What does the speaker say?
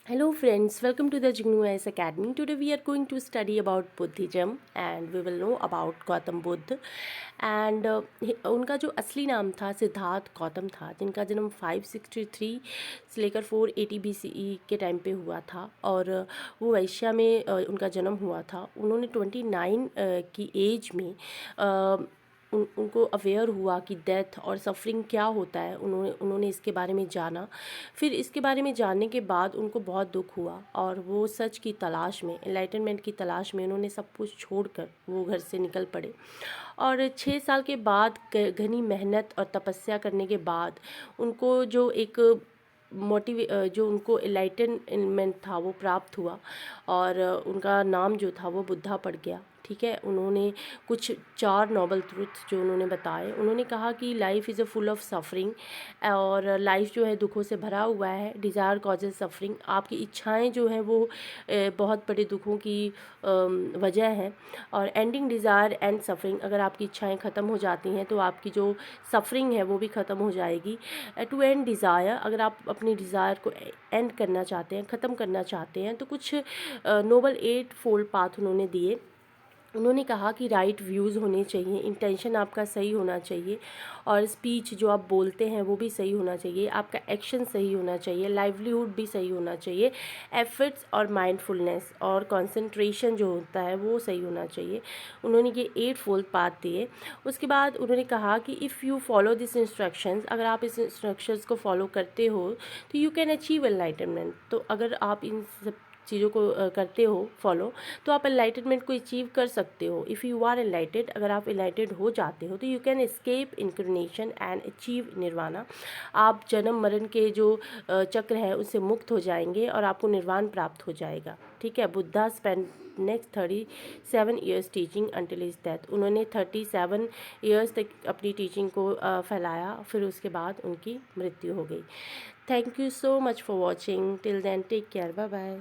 Hello friends, welcome to the Jignu AS Academy. Today we are going to study about Buddhism and we will know about Gautam Buddha and उनका जो असली नाम था सिद्धार्थ गौतम था, जिनका जन्म 563 से लेकर 480 BCE के टाइम पे हुआ था और वो वैश्या में उनका जन्म हुआ था। उन्होंने 29 की एज में उनको अवेयर हुआ कि डेथ और सफरिंग क्या होता है। उन्होंने इसके बारे में जाना। फिर इसके बारे में जानने के बाद उनको बहुत दुख हुआ और वो सच की तलाश में, एनलाइटनमेंट की तलाश में उन्होंने सब कुछ छोड़कर वो घर से निकल पड़े। और 6 साल के बाद घनी मेहनत और तपस्या करने के बाद उनको जो एक जो उनको एनलाइटनमेंट था वो प्राप्त हुआ और उनका नाम जो था वो बुद्धा पड़ गया। ठीक है, उन्होंने कुछ 4 नोबल ट्रुथ जो उन्होंने बताए। उन्होंने कहा कि life is a full of suffering और लाइफ जो है दुखों से भरा हुआ है। डिज़ायर कॉजेज सफरिंग, आपकी इच्छाएं जो हैं वो बहुत बड़े दुखों की वजह हैं। और एंडिंग डिज़ायर एंड सफरिंग, अगर आपकी इच्छाएं ख़त्म हो जाती हैं तो आपकी जो सफरिंग है वो भी ख़त्म हो जाएगी। टू एंड डिज़ायर, अगर आप अपनी डिज़ायर को एंड करना चाहते हैं, ख़त्म करना चाहते हैं, तो कुछ नोबल 8 फोल्ड पाथ उन्होंने दिए। उन्होंने कहा कि राइट व्यूज़ होने चाहिए, इंटेंशन आपका सही होना चाहिए और स्पीच जो आप बोलते हैं वो भी सही होना चाहिए, आपका एक्शन सही होना चाहिए, लाइवलीहुड भी सही होना चाहिए, एफर्ट्स और माइंडफुलनेस और कंसंट्रेशन जो होता है वो सही होना चाहिए। उन्होंने ये 8 फोल्ड पाथ दिए। उसके बाद उन्होंने कहा कि if you follow this instructions, अगर आप इस इंस्ट्रक्शंस को फॉलो करते हो तो यू कैन अचीव एनलाइटनमेंट। तो अगर आप इन सब चीज़ों को करते हो फॉलो, तो आप एनलाइटनमेंट को अचीव कर सकते हो। इफ़ यू आर एनलाइटेड, अगर आप एनलाइटेड हो जाते हो तो you can escape incarnation and achieve nirvana. आप जन्म मरण के जो चक्र है उससे मुक्त हो जाएंगे और आपको निर्वाण प्राप्त हो जाएगा। ठीक है, Buddha spend next 37 years teaching until his death. उन्होंने 37 ईयर्स तक अपनी टीचिंग को फैलाया, फिर उसके बाद उनकी मृत्यु हो गई। Thank you so much for watching. Till then take care, bye bye.